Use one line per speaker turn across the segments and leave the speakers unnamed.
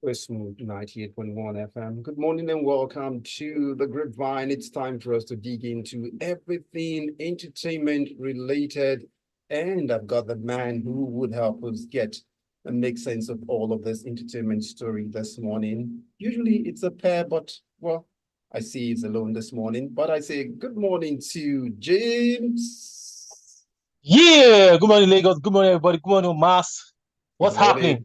We're smooth 98.1 FM. Good morning and welcome to the Grapevine. It's time for us to dig into everything entertainment related. And I've got the man who would help us get and make sense of all of this entertainment story this morning. Usually it's a pair, but well, I see he's alone this morning. But I say good morning to James.
Yeah, good morning, Lagos. Good morning, everybody. Good morning, Mass.
Good
What's
morning.
happening?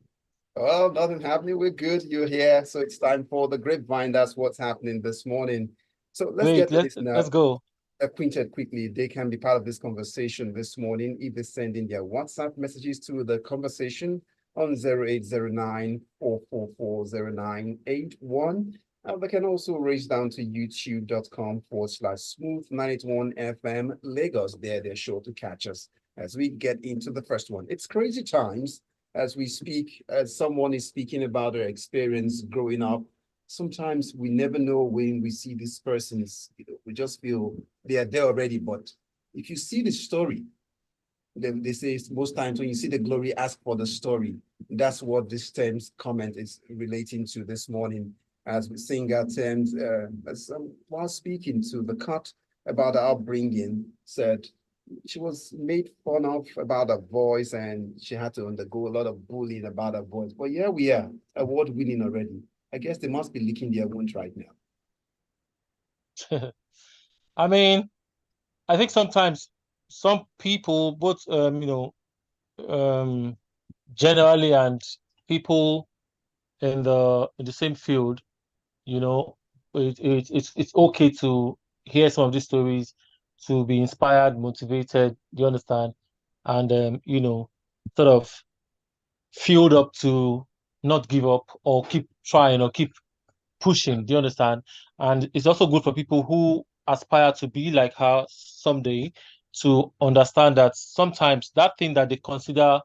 Well, nothing happening. We're good. You're here. So it's time for the grapevine. That's what's happening this morning. So let's
Great.
get the
Let's
listener
go.
acquainted quickly. They can be part of this conversation this morning if they send in their WhatsApp messages to the conversation on 0809 4440981. They can also raise down to youtube.com/smooth 981 FM Lagos. They're sure to catch us as we get into the first one. It's crazy times as we speak, as someone is speaking about their experience growing up. Sometimes we never know when we see these persons, we just feel they are there already. But if you see the story, they say most times when you see the glory, ask for the story. That's what this Tems comment is relating to this morning. As we sing our Tems, while speaking to the cut about her upbringing, said she was made fun of about her voice and she had to undergo a lot of bullying about her voice. But yeah, we are award winning already. I guess they must be licking their wounds right now.
I mean, I think sometimes some people, both um, generally and people in the same field, you know, it's okay to hear some of these stories, to be inspired, motivated. Do you understand? And sort of fueled up to not give up or keep trying or keep pushing. Do you understand? And it's also good for people who aspire to be like her someday to understand that sometimes that thing that they consider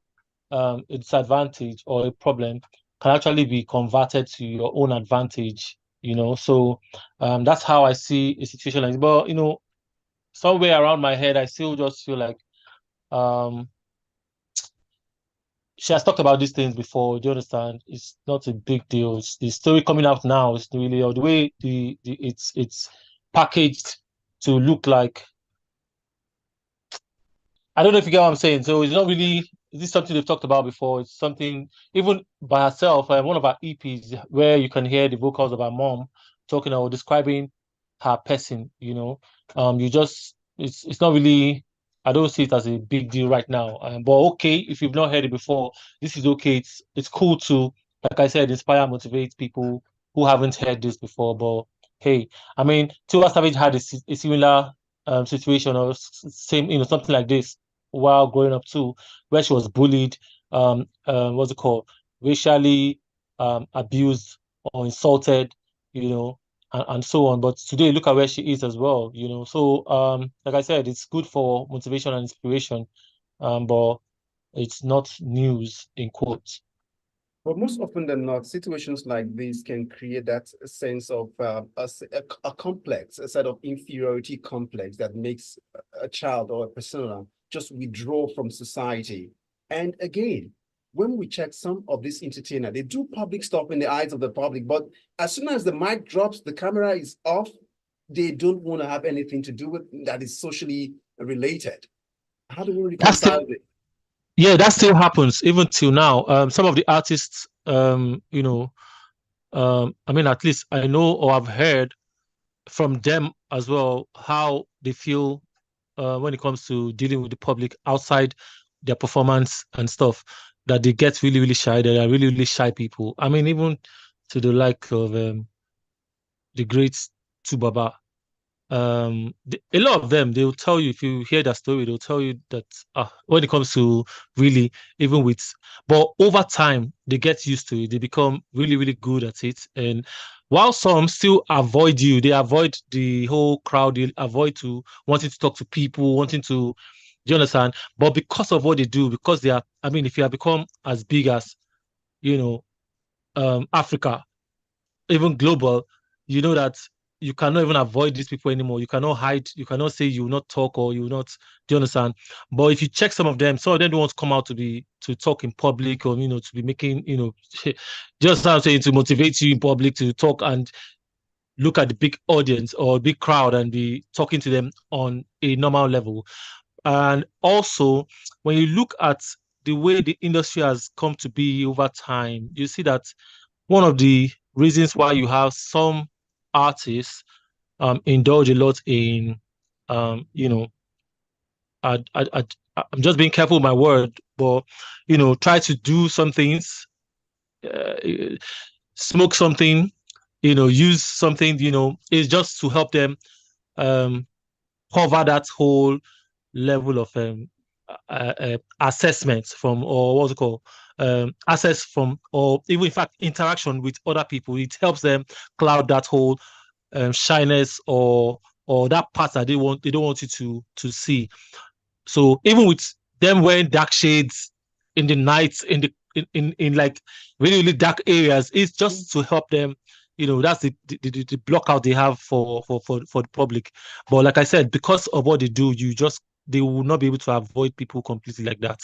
a disadvantage or a problem can actually be converted to your own advantage. So that's how I see a situation like this. But somewhere around my head, I still just feel like um she has talked about these things before. Do you understand? It's not a big deal. It's the story coming out now is really, or the way it's packaged to look like. I don't know if you get what I'm saying. So it's not really. This is something they've talked about before. It's something even by herself. One of our EPs where you can hear the vocals of her mom talking or describing her person. You just it's not really. I don't see it as a big deal right now. But okay, if you've not heard it before, this is okay. It's cool to, like I said, inspire, motivate people who haven't heard this before. But hey, I mean, Tiwa Savage had a similar situation or same, something like this while growing up too, where she was bullied, what's it called, racially abused or insulted, you know, and so on. But today, look at where she is as well. So, like I said, it's good for motivation and inspiration, but it's not news in quotes.
But most often than not, situations like this can create that sense of a complex, a sort of inferiority complex that makes a child or a persona just withdraw from society. And again, when we check some of these entertainers, they do public stuff in the eyes of the public, but as soon as the mic drops, the camera is off, they don't want to have anything to do with that is socially related. How do we
That's still,
reconcile it?
yeah, that still happens even till now. Some of the artists, I mean, at least I know or I've heard from them as well how they feel when it comes to dealing with the public outside their performance and stuff, that they get really, really shy. They are really, really shy people. I mean, even to the like of the great Tubaba. A lot of them, they will tell you, if you hear that story, they'll tell you that when it comes to really, even with, but over time, they get used to it. They become really, really good at it. And while some still avoid you, they avoid the whole crowd, they avoid to wanting to talk to people, wanting to, do you understand? But because of what they do, because they are, I mean, if you have become as big as, you know, Africa, even global, you know that you cannot even avoid these people anymore. You cannot hide. You cannot say you will not talk or you will not. Do you understand? But if you check some of them don't want to come out to talk in public or to be making just how I'm saying, to motivate you in public to talk and look at the big audience or big crowd and be talking to them on a normal level. And also, when you look at the way the industry has come to be over time, you see that one of the reasons why you have some artists indulge a lot in you know I'm just being careful with my word, but try to do some things, uh, smoke something, use something, is just to help them um cover that whole level of assessment from, or what's it called, access from, or even in fact interaction with other people. It helps them cloud that whole shyness or that part that they don't want you to see. So even with them wearing dark shades in the night, in like really, really dark areas, it's just to help them. That's the blockout they have for the public. But like I said, because of what they do, they will not be able to avoid people completely like that.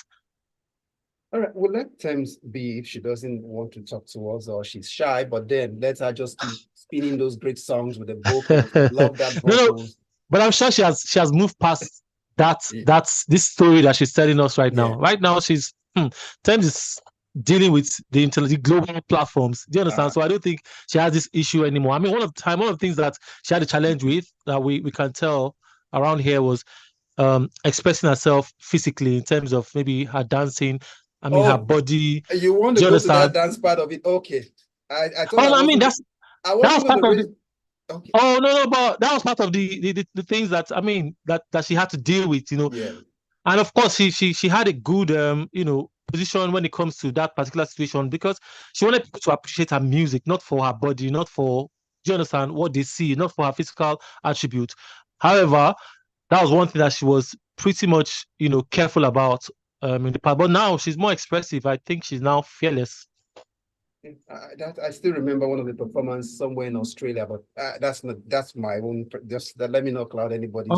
All right, we'll let Tems be if she doesn't want to talk to us or she's shy, but then let her just keep spinning those great songs with the vocals. Love that
No,
vocals.
but I'm sure she has moved past that's this story that she's telling us right now. Right now, she's Tems is dealing with the global platforms. Do you understand? So I don't think she has this issue anymore. I mean, one of the things that she had a challenge with that we can tell around here was expressing herself physically in terms of maybe her dancing. I mean, her body.
You want to
do you
go
understand?
to that dance part of it? Okay. I thought
Oh, I mean, that was part of
it. Okay.
Oh no, but that was part of the things that I mean that she had to deal with,
Yeah.
And of course, she had a good position when it comes to that particular situation because she wanted people to appreciate her music, not for her body, not for, do you understand, what they see, not for her physical attribute. However, that was one thing that she was pretty much careful about in the past. But now she's more expressive. I think she's now fearless.
That I still remember one of the performances somewhere in Australia, but that's my own. Just let me not cloud anybody's.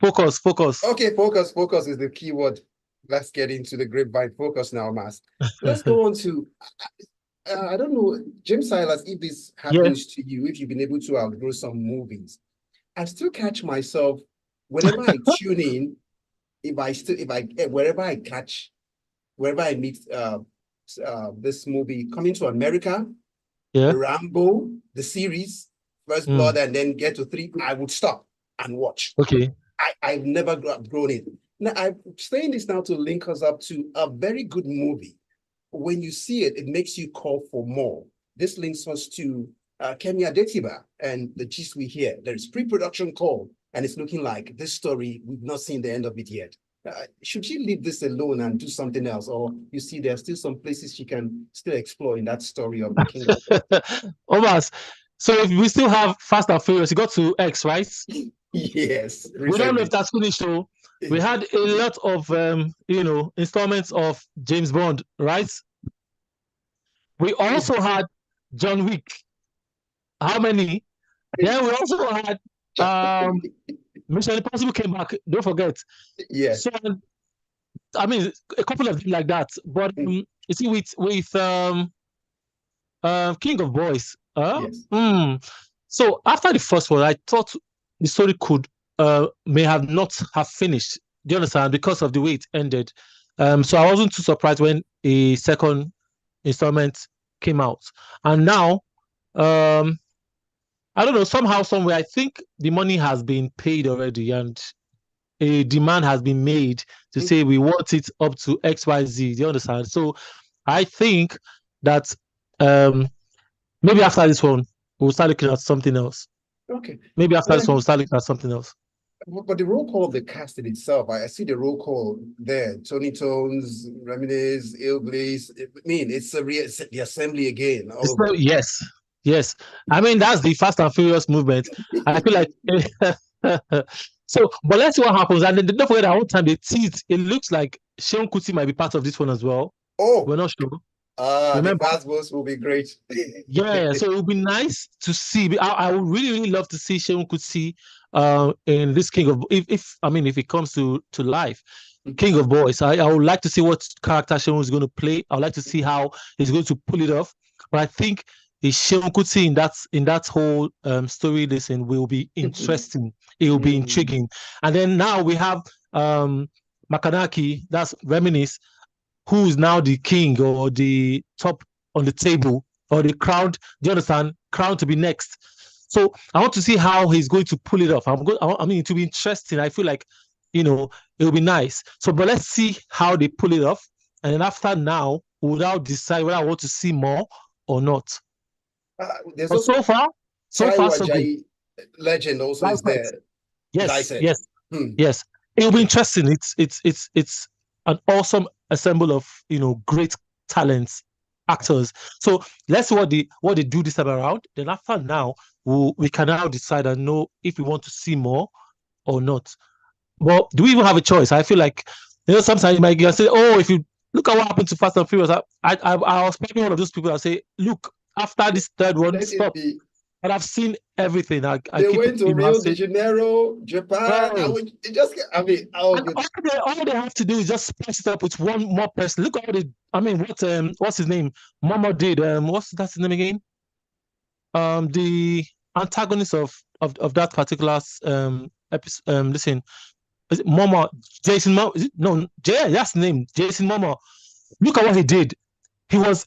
Focus.
Okay, focus is the key word. Let's get into the Grapevine focus now, Mas. Let's go on to. I don't know, James Silas, if this happens to you, if you've been able to outgrow some movies, I still catch myself whenever I tune in. Wherever I meet this movie Coming to America, Rambo, the series, First Blood, and then get to 3, I would stop and watch.
Okay.
I've never grown it. Now, I'm saying this now to link us up to a very good movie. When you see it, it makes you call for more. This links us to Kemi Adetiba and the gist we hear. There's pre-production call, and it's looking like this story, we've not seen the end of it yet. Should she leave this alone and do something else? Or you see there's still some places she can still explore in that story of the King of
Omas, so if we still have Fast and Furious, you got to X, right?
Yes.
We don't know if that's finished, so we had a lot of installments of James Bond, right? We also had John Wick. How many? Then we also had Mission Impossible came back. Don't forget.
Yeah.
So I mean, a couple of things like that. But you see, with King of Boys.
Yes.
So after the first one, I thought the story may have not have finished. Do you understand? Because of the way it ended. So I wasn't too surprised when a second installment came out. And now, I don't know, somehow, somewhere, I think the money has been paid already and a demand has been made to say we want it up to XYZ. Do you understand? So I think that maybe after this one, we'll start looking at something else.
Okay.
Maybe after this one, we'll start looking at something else.
But the roll call of the cast in itself, I see the roll call there. Tony Tones, Ramirez, Ilglaze. I mean, it's the assembly again.
Yes. I mean, that's the Fast and Furious movement. I feel like so, but let's see what happens. And then don't forget that one time they teased, it looks like Seun Kuti might be part of this one as well.
Oh,
we're not sure.
The
Remember?
fast boss will be great.
Yeah, so it would be nice to see. I would really, really love to see Sheun Kuti in this King of if I mean if it comes to life, King of Boys. I would like to see what character Sheun is going to play. I would like to see how he's going to pull it off. But I think the Sheun Kuti in that whole story listen will be interesting. It will be intriguing. And then now we have Makanaki, that's Reminisce, who is now the king or the top on the table or the crown. Do you understand? Crown to be next. So I want to see how he's going to pull it off. I mean, it will be interesting. I feel like, it will be nice. So, but let's see how they pull it off. And then after now, we'll now decide whether I want to see more or not.
There's
But
also
so far, so good.
Jai legend also is there.
Yes, yes, yes. It will be interesting. It's an awesome ensemble of great talents, actors. So let's see what they do this time around. Then after now, we can now decide and know if we want to see more or not. Well, do we even have a choice? I feel like sometimes you might say, "Oh, if you look at what happened to Fast and Furious," I was probably one of those people that say, "Look, after this third one, stop." But I've seen everything.
They
keep
went to Rio de Janeiro, Japan.
Right.
All
they have to do is just spice it up with one more person. Look how what's his name? Momo did. That's his name again? The antagonist of that particular episode. Listen, is it Momo? Jason Momo? Is it? No, that's the name. Jason Momo. Look at what he did. He was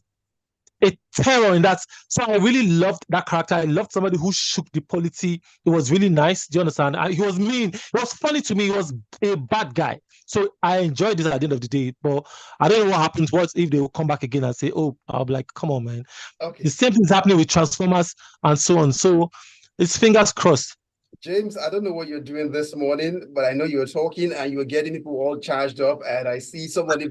a terror in that. So I really loved that character. I loved somebody who shook the polity. It was really nice. Do you understand? He was mean. It was funny to me. He was a bad guy. So I enjoyed this at the end of the day. But I don't know what happens. What if they will come back again and say, "Oh," I'll be like, "Come on, man." Okay. The same thing is happening with Transformers and so on. So it's fingers crossed.
James, I don't know what you're doing this morning, but I know you're talking and you're getting people all charged up. And I see somebody,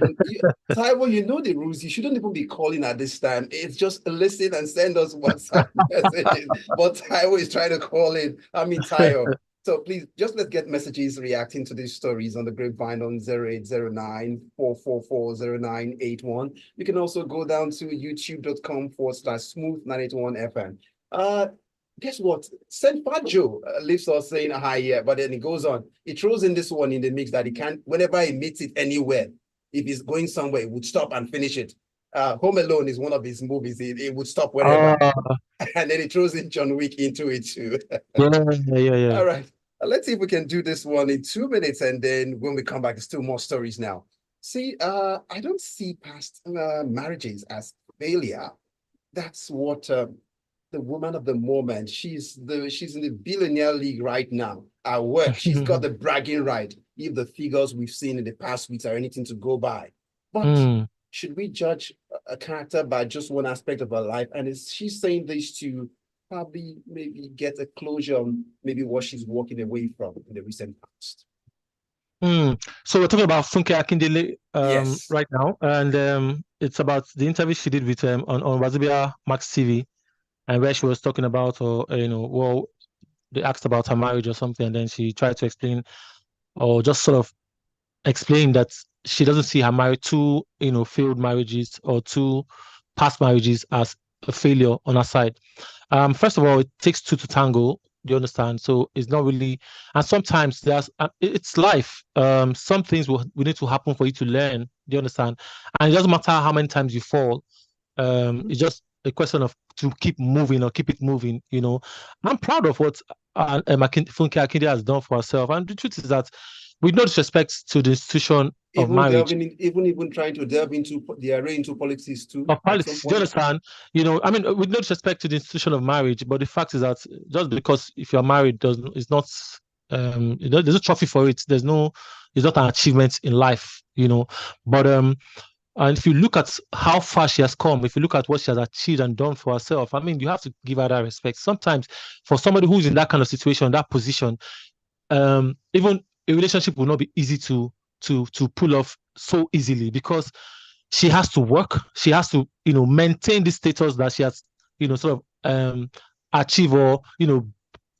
Taiwo, you know the rules. You shouldn't even be calling at this time. It's just listen and send us WhatsApp messages. But Taiwo is trying to call in. Taiwo. So please, just let's get messages reacting to these stories on the Grapevine on 0809-444-0981. You can also go down to youtube.com/smooth981fm. Guess what? St. Joe leaves us saying hi here, but then he goes on. He throws in this one in the mix that he can't, whenever he meets it anywhere, if he's going somewhere, he would stop and finish it. Home Alone is one of his movies. He would stop wherever. And then he throws in John Wick into it too.
Yeah.
All right. Let's see if we can do this one in 2 minutes. And then when we come back, there's still more stories now. See, I don't see past marriages as failure. That's what... the woman of the moment. She's in the billionaire league right now. At work, she's got the bragging right. If the figures we've seen in the past weeks are anything to go by, but should we judge a character by just one aspect of her life? And is she saying this to probably maybe get a closure on maybe what she's walking away from in the recent past?
So we're talking about Funke Akindele
yes.
right now, and it's about the interview she did with on Wazobia Max TV. And where she was talking about, they asked about her marriage or something, and then she tried to explain, or just sort of explain that she doesn't see her married two, failed marriages or two past marriages as a failure on her side. First of all, it takes two to tango. Do you understand? So it's not really, and sometimes it's life. Some things will need to happen for you to learn. Do you understand? And it doesn't matter how many times you fall. It's just a question of to keep moving or keep it moving. I'm proud of what Funke Akindele has done for herself, and the truth is that, with no disrespect to the institution of marriage,
even trying to delve into the array into politics too.
Of politics, do you understand? With no disrespect to the institution of marriage, but the fact is that just because if you're married, there's no trophy for it. It's not an achievement in life. But and if you look at how far she has come, if you look at what she has achieved and done for herself, you have to give her that respect. Sometimes for somebody who's in that kind of situation, that position, even a relationship will not be easy to pull off so easily, because she has to work. She has to, maintain the status that she has, sort of achieve or,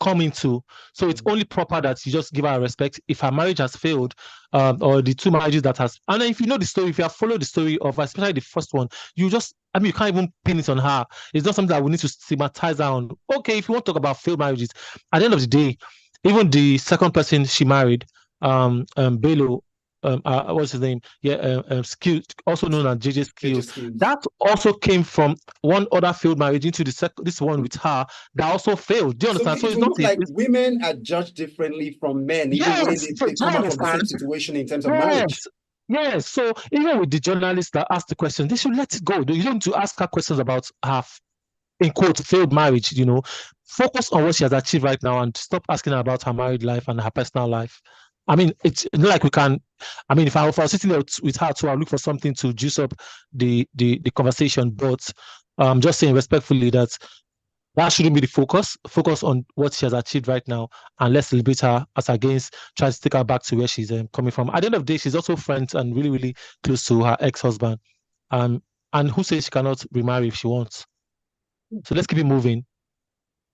come into. So it's only proper that you just give her respect. If her marriage has failed, or the two marriages that has, and then if you know the story, if you have followed the story of especially the first one, you just, I mean, you can't even pin it on her. It's not something that we need to stigmatize her on. Okay, if you want to talk about failed marriages, at the end of the day, even the second person she married, Bello, what's his name? Yeah, Skill, also known as JJ Skills. That also came from one other failed marriage into this one with her that also failed. Do you understand?
So
it's
not
not
like women are judged differently from men, even when they come out from the same situation in terms of marriage.
Yes. So even with the journalists that ask the question, they should let it go. You don't need to ask her questions about her, in quote, failed marriage. Focus on what she has achieved right now and stop asking her about her married life and her personal life. I mean, it's not like we can. I mean, if I was sitting there with her too, I'll look for something to juice up the conversation. But I'm just saying respectfully that shouldn't be the focus. Focus on what she has achieved right now, and let's celebrate her as against trying to take her back to where she's coming from. At the end of the day, she's also friends and really, really close to her ex-husband. And who says she cannot remarry if she wants? So let's keep it moving.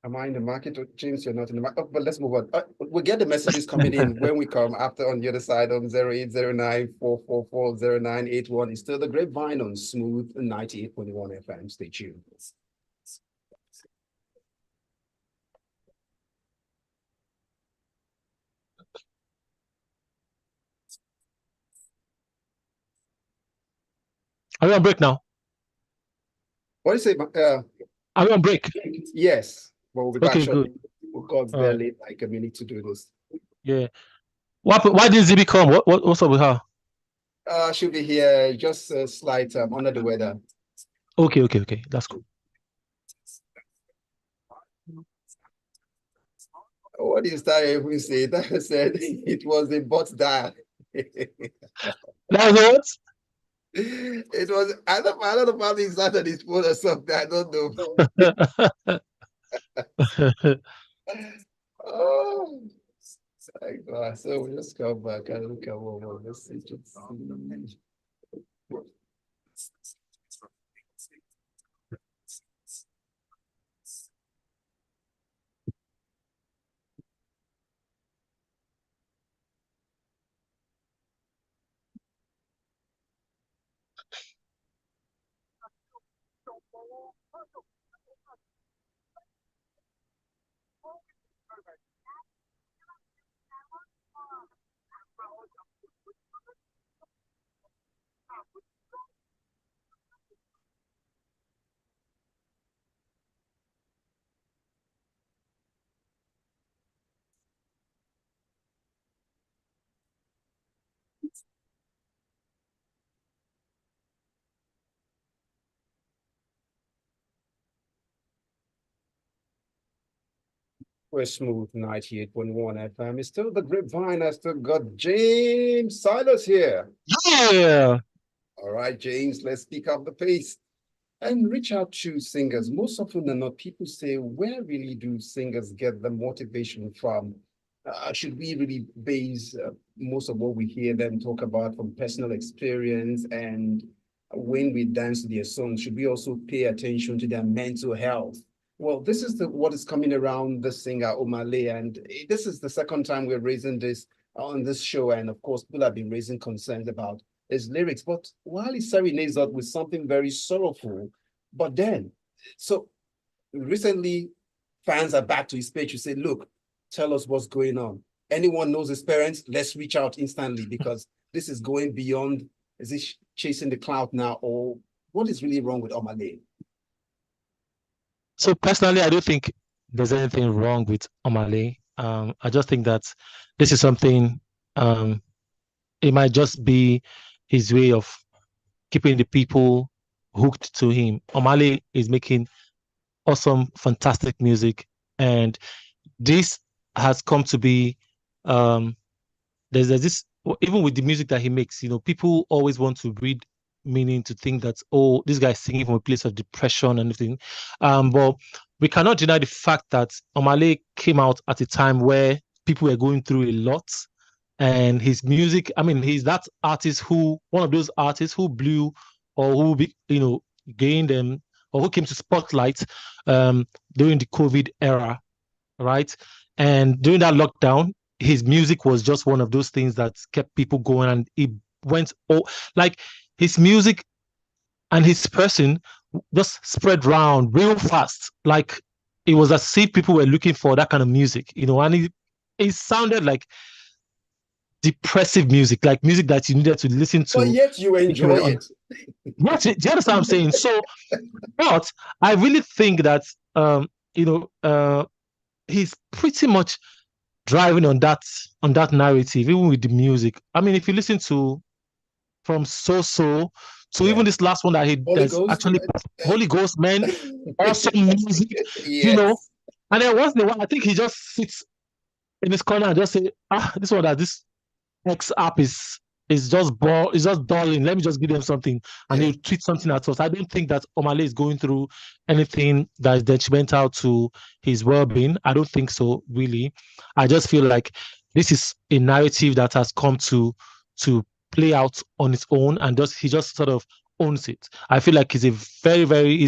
Am I in the market? James, you're not in the market. Oh, but let's move on. We'll get the messages coming in when we come after on the other side on 0809-444-0981. It's still the Grapevine on Smooth 98.1 FM. Stay tuned.
Are we on break now?
What do you say?
Are we on break?
Yes. But we'll be back shortly.
Good.
We'll call there late, like a minute to do this.
Yeah. Why didn't ZB come? What's up with her?
She'll be here just a slight under the weather.
Okay. That's cool.
What is that even say? That said it was a bot dial.
That was what?
It was, I don't know about exactly his phone or something. I don't know. Oh, so we just come back and look at what message. We're Smooth 98.1 FM. It's still the Grapevine. I still got James Silas here.
Yeah.
All right, James, let's pick up the pace and reach out to singers. Most often than not, people say, where really do singers get the motivation from? Should we really base most of what we hear them talk about from personal experience? And when we dance to their songs, should we also pay attention to their mental health? Well, this is what is coming around the singer Omatseye, and this is the second time we're raising this on this show. And of course, people have been raising concerns about his lyrics. But while he serenades us with something very sorrowful, but then, so recently, fans are back to his page to say, look, tell us what's going on. Anyone knows his parents, let's reach out instantly, because this is going beyond, is he chasing the cloud now, or what is really wrong with Omatseye?
So personally, I don't think there's anything wrong with Omatseye. I just think that this is something, it might just be his way of keeping the people hooked to him. Omatseye is making awesome, fantastic music, and this has come to be, there's this, even with the music that he makes, people always want to read meaning, to think that, oh, this guy is singing from a place of depression and everything. But we cannot deny the fact that Omatseye came out at a time where people were going through a lot, and his music, I mean, he's that artist one of those artists who blew, or who gained them, or who came to spotlight during the COVID era, right? And during that lockdown, his music was just one of those things that kept people going, and it went like his music and his person just spread around real fast. Like it was as if people were looking for that kind of music, and it sounded like depressive music, like music that you needed to listen
But
to.
yet you enjoy it.
Yes, do you understand what I'm saying? So, but I really think that you know, he's pretty much driving on that narrative, even with the music. I mean, if you listen to from So to
Yeah.
even this last one that he
Holy
does
Ghost.
actually Holy Ghost, man, awesome music, you know.
Yes.
And then once in a while, I think he just sits in his corner and just say, this one that this X app is just dulling. Let me just give them something, and he'll tweet something at us. I don't think that Omale is going through anything that is detrimental to his well-being. I don't think so, really. I just feel like this is a narrative that has come to play out on its own, and he just sort of owns it. I feel like he's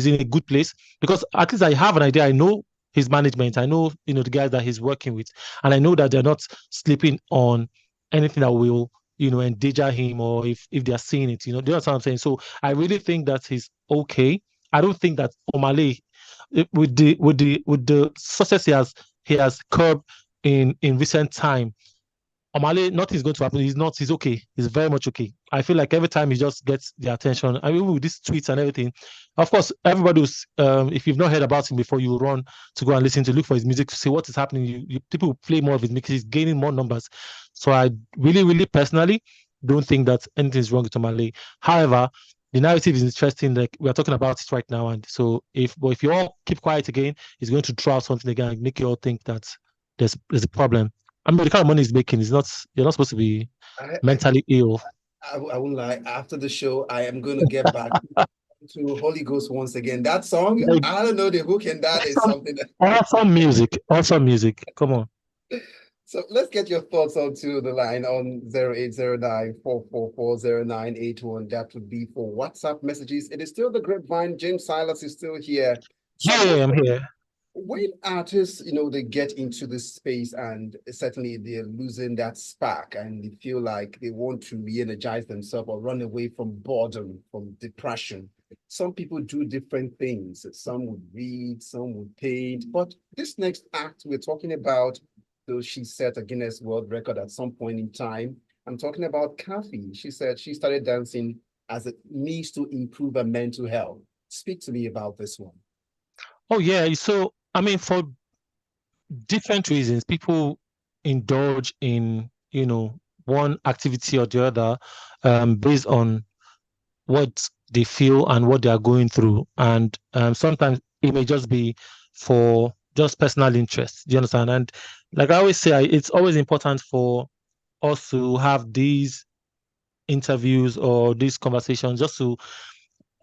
in a good place because at least I have an idea. I know his management. I know the guys that he's working with, and I know that they're not sleeping on anything that will endanger him, or if they're seeing it, do you know what I'm saying? So I really think that he's okay. I don't think that Omale, with the success he has curbed in recent time, Omale, nothing is going to happen. He's okay. He's very much okay. I feel like every time he just gets the attention. I mean, with these tweets and everything, of course, everybody was, if you've not heard about him before, you run to go and look for his music to see what is happening. People will play more of his music. He's gaining more numbers. So I really, really personally don't think that anything is wrong with Omale. However, the narrative is interesting. Like we're talking about it right now. And so if you all keep quiet again, he's going to throw out something again and make you all think that there's a problem. I mean, the kind of money he's making is not, you're not supposed to be
I,
mentally ill.
I won't lie. After the show, I am going to get back to Holy Ghost once again. That song,
Like,
I don't know the hook, and that is
awesome,
something that.
awesome music. Awesome music. Come on.
So let's get your thoughts onto the line on 0809 444 0981. That would be for WhatsApp messages. It is still the Grapevine. James Silas is still here. So
Yeah, I'm here.
when artists, they get into this space and certainly they're losing that spark and they feel like they want to re-energize themselves or run away from boredom, from depression. Some people do different things. Some would read, some would paint. But this next act we're talking about, though she set a Guinness World Record at some point in time, I'm talking about Kathy. She said she started dancing as a means to improve her mental health. Speak to me about this one.
Oh, yeah. So, I mean, for different reasons, people indulge in, one activity or the other, based on what they feel and what they are going through. And sometimes it may just be for just personal interest. Do you understand? And like I always say, it's always important for us to have these interviews or these conversations just to,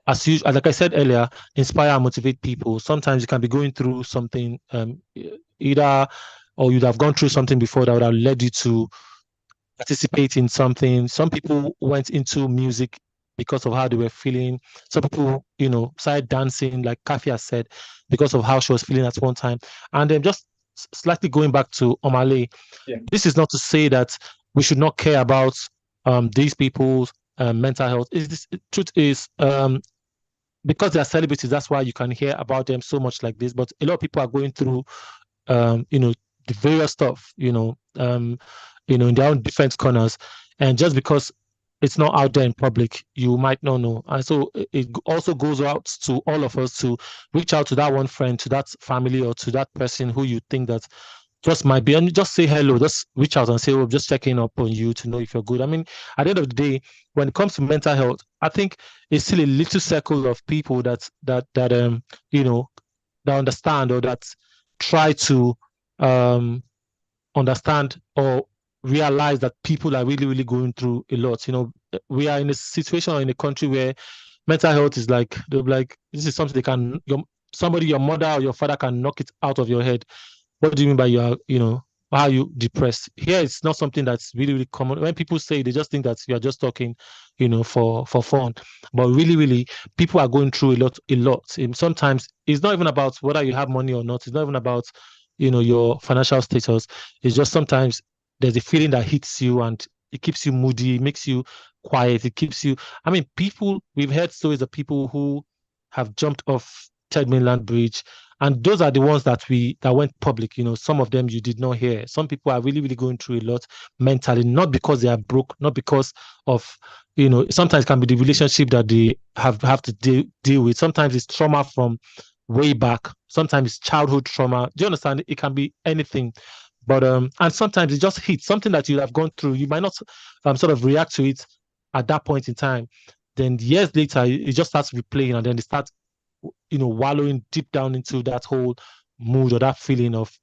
as you, like I said earlier, inspire and motivate people. Sometimes you can be going through something, either, or you'd have gone through something before that would have led you to participate in something. Some people went into music because of how they were feeling. Some people, started dancing, like Kathy has said, because of how she was feeling at one time. And then just slightly going back to Omale,
Yeah.
this is not to say that we should not care about these people's mental health. Truth is, because they are celebrities, that's why you can hear about them so much like this. But a lot of people are going through, the various stuff, in their own different corners, and just because it's not out there in public, you might not know. And so it also goes out to all of us to reach out to that one friend, to that family, or to that person who you think that just might be, and just say hello, just reach out and say, oh, just checking up on you to know if you're good. I mean, at the end of the day, when it comes to mental health, I think it's still a little circle of people you know that understand, or that try to um understand or realize that people are really, really going through a lot. We are in a situation, or in a country where mental health is like, they're like, this is something your mother or your father can knock it out of your head. What do you mean by why are you depressed? Here, it's not something that's really, really common. When people say, they just think that you are just talking, for fun. But really, really, people are going through a lot, a lot. And sometimes it's not even about whether you have money or not. It's not even about your financial status. It's just sometimes there's a feeling that hits you and it keeps you moody, it makes you quiet, it keeps you. I mean, we've heard stories of people who have jumped off Third Mainland Bridge, and those are the ones that went public. Some of them you did not hear. Some people are really, really going through a lot mentally, not because they are broke, not because of, sometimes it can be the relationship that they have to deal with. Sometimes it's trauma from way back. Sometimes it's childhood trauma. Do you understand? It can be anything. But and sometimes it just hits something that you have gone through. You might not sort of react to it at that point in time. Then years later, it just starts replaying, and then it starts, wallowing deep down into that whole mood or that feeling of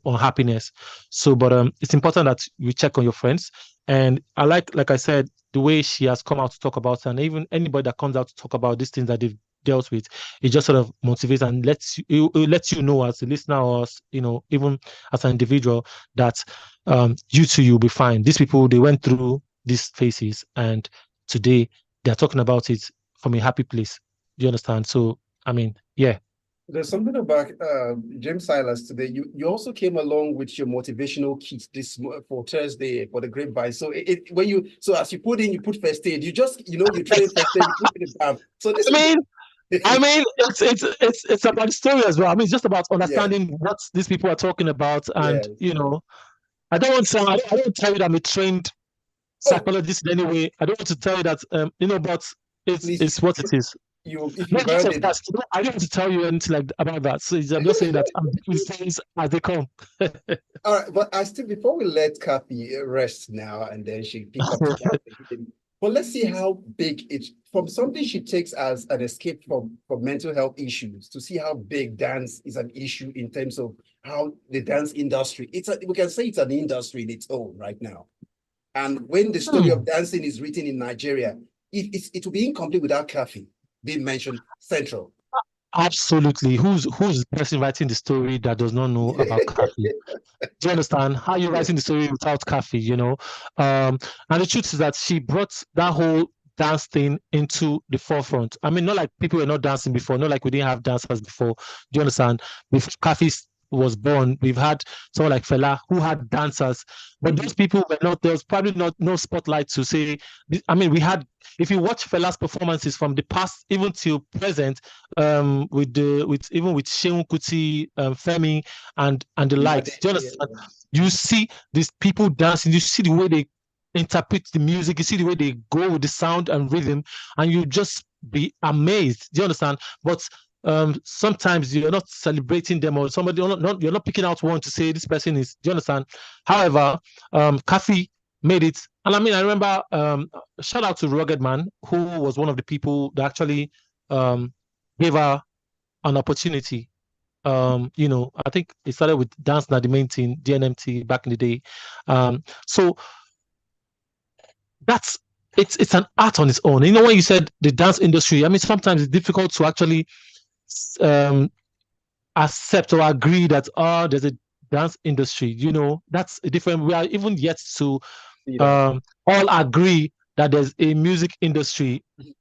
unhappiness. So, but it's important that you check on your friends. And I like I said, the way she has come out to talk about it, and even anybody that comes out to talk about these things that they've dealt with, it just sort of motivates and it lets you know as a listener, or as, even as an individual, that you too, you'll be fine. These people, they went through these phases, and today they're talking about it from a happy place. Do you understand? So, I mean, yeah.
There's something about James Silas today. You also came along with your motivational kit for Thursday for the Grapevine. So as you put first aid. You just you train first aid. You put it down. So this
I mean, it's about the story as well. I mean, it's just about understanding what these people are talking about, and I don't want to. I don't tell you that I'm a trained psychologist in any way. I don't want to tell you that but it's what it is. I don't want to tell you anything about that. So I'm just saying that I'm doing things as they come.
All right, but before we let Kathy rest now, and then she pick up again. But let's see how big from something she takes as an escape from mental health issues, to see how big dance is an issue in terms of how the dance industry, we can say it's an industry in its own right now. And when the story of dancing is written in Nigeria, it will be incomplete without Kathy being mentioned central.
Absolutely. Who's the person writing the story that does not know about Kathy? Do you understand? How you're writing the story without Kathy, And the truth is that she brought that whole dance thing into the forefront. I mean, not like people were not dancing before, not like we didn't have dancers before. Do you understand? Before Kathy was born, we've had someone like Fela who had dancers, but those people were not, there was probably no spotlight to say. I mean, if you watch Fela's performances from the past even till present, with Seun Kuti, Femi, and the likes, do you understand? You see these people dancing, you see the way they interpret the music, you see the way they go with the sound and rhythm, and you just be amazed. Do you understand? But sometimes you're not celebrating them, or somebody you're not picking out one to say this person is. Do you understand? However, Kathy made it, and I mean, I remember shout out to Rugged Man, who was one of the people that actually gave her an opportunity. I think it started with Dance Not the Main Thing, DNMT, back in the day. So it's an art on its own. When you said the dance industry, I mean, sometimes it's difficult to actually accept or agree that there's a dance industry. That's a different. We are even yet to all agree that there's a music industry. Do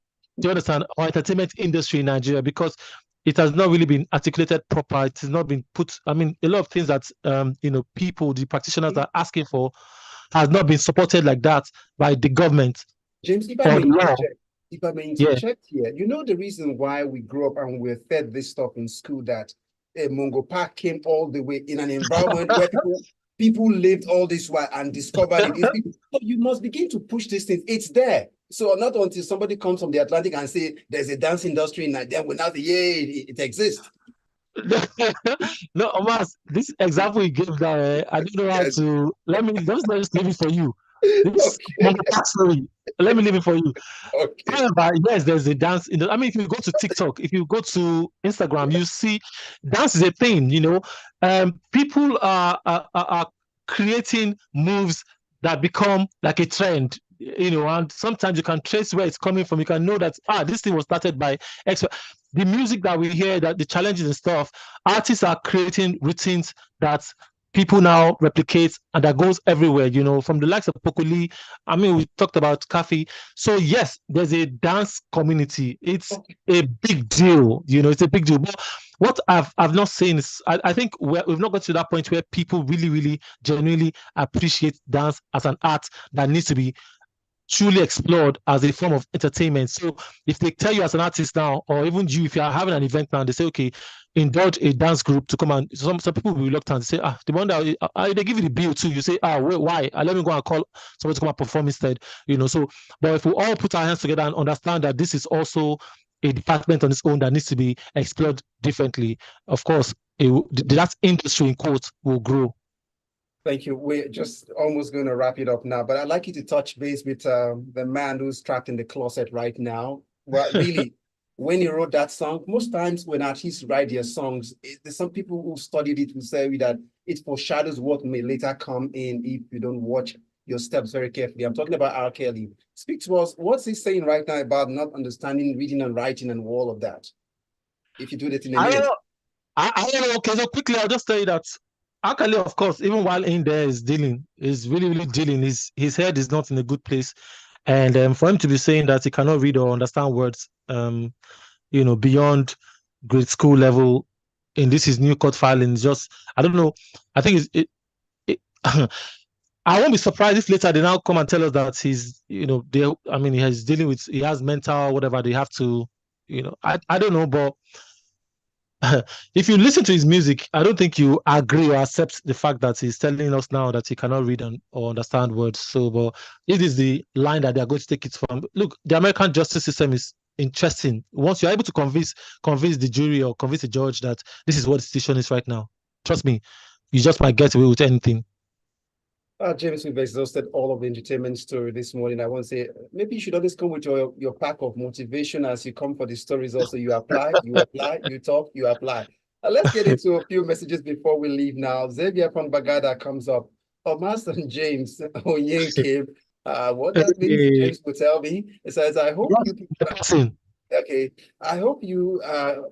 you understand? Or entertainment industry in Nigeria, because it has not really been articulated proper. It has not been put. I mean, a lot of things that people, the practitioners are asking for, has not been supported like that by the government.
James, if I may interject here, the reason why we grew up and we're fed this stuff in school, that Mungo Park came all the way in an environment where people lived all this while and discovered it. So you must begin to push these things. It's there. So not until somebody comes from the Atlantic and say there's a dance industry in Nigeria, we're not it exists.
No, Omas, this example you gave there, I don't know how to. Let me just leave it for you. This story. Let me leave it for you.
Okay.
However, yes, there's a dance. I mean, if you go to TikTok, if you go to Instagram, you see dance is a thing. People are creating moves that become like a trend. And sometimes you can trace where it's coming from. You can know that this thing was started by X. The music that we hear, that the challenges and stuff, artists are creating routines that people now replicate and that goes everywhere, from the likes of Pokoli. I mean, we talked about Kafi. So yes, there's a dance community. It's a big deal, it's a big deal. But what I've not seen is I think we've not got to that point where people really, really genuinely appreciate dance as an art that needs to be truly explored as a form of entertainment. So if they tell you as an artist now, or even you, if you are having an event now, they say, okay, indulge a dance group to come and some people will be reluctant to say, the one that they give you the bill too. You say, wait, why? Let me go and call somebody to come and perform instead. So but if we all put our hands together and understand that this is also a department on its own that needs to be explored differently, of course, that industry in quotes will grow.
Thank you. We're just almost going to wrap it up now, but I'd like you to touch base with the man who's trapped in the closet right now. Well, really, when he wrote that song, most times when artists write their songs, there's some people who studied it who say that it foreshadows what may later come in if you don't watch your steps very carefully. I'm talking about R. Kelly. Speak to us. What's he saying right now about not understanding reading and writing and all of that? If you do that in a minute.
I don't know. Okay, so quickly, I'll just tell you that Akali, of course, even while in there is really, really dealing. His head is not in a good place. And for him to be saying that he cannot read or understand words, beyond grade school level, in this his new court filing, just, I don't know. I think I won't be surprised if later they now come and tell us that he's, he has mental, whatever they have to, I don't know, but if you listen to his music, I don't think you agree or accept the fact that he's telling us now that he cannot read or understand words. So, but it is the line that they are going to take it from. Look, the American justice system is interesting. Once you're able to convince the jury or convince the judge that this is what the situation is right now, trust me, you just might get away with anything.
James, we've exhausted all of the entertainment story this morning. I want to say maybe you should always come with your pack of motivation as you come for the stories. Also, you apply, you talk, you apply. Let's get into a few messages before we leave now. Xavier from Bagada comes up. Omatseye James Onyenkim. What that means, James will tell me. It says, I hope you people okay. I hope you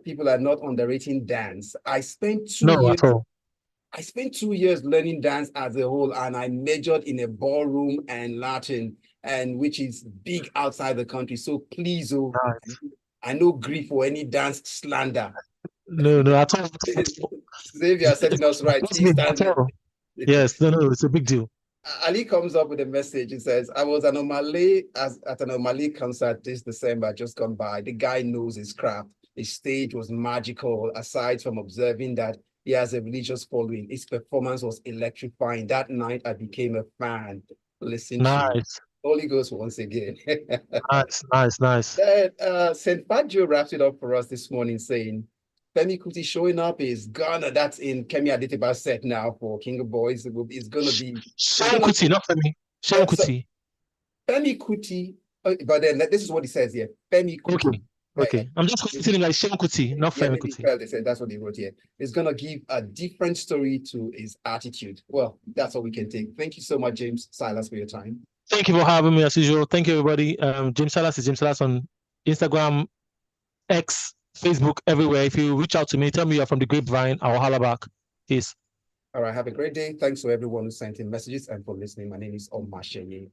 people are not underrating dance. I spent 2 years.
At all.
I spent 2 years learning dance as a whole, and I majored in a ballroom and Latin, and which is big outside the country. So please, I no grief for any dance slander.
No, at all.
Xavier setting us right.
Yes, no, it's a big deal.
Ali comes up with a message. He says, I was at an Omale concert this December, just gone by. The guy knows his craft. The stage was magical, aside from observing that he has a religious following. His performance was electrifying. That night, I became a fan. Listen to Holy Ghost once again.
Nice.
Then St. Fadjo wraps it up for us this morning saying, Femi Kuti showing up is Ghana. That's in Kemi Adetiba's set now for King of Boys. It's going to be...
Seun Kuti, not Femi. Seun Kuti.
Femi Kuti, but then this is what he says here. Femi Kuti.
Okay. I'm just considering like Seun Kuti, not Femi Kuti.
They said that's what he wrote here. It's going to give a different story to his attitude. Well, that's all we can take. Thank you so much, James Silas, for your time.
Thank you for having me as usual. Thank you, everybody. James Silas is James Silas on Instagram, X, Facebook, everywhere. If you reach out to me, tell me you're from the Grapevine, I'll holler back. Peace.
All right. Have a great day. Thanks to everyone who sent in messages and for listening. My name is Omatseye.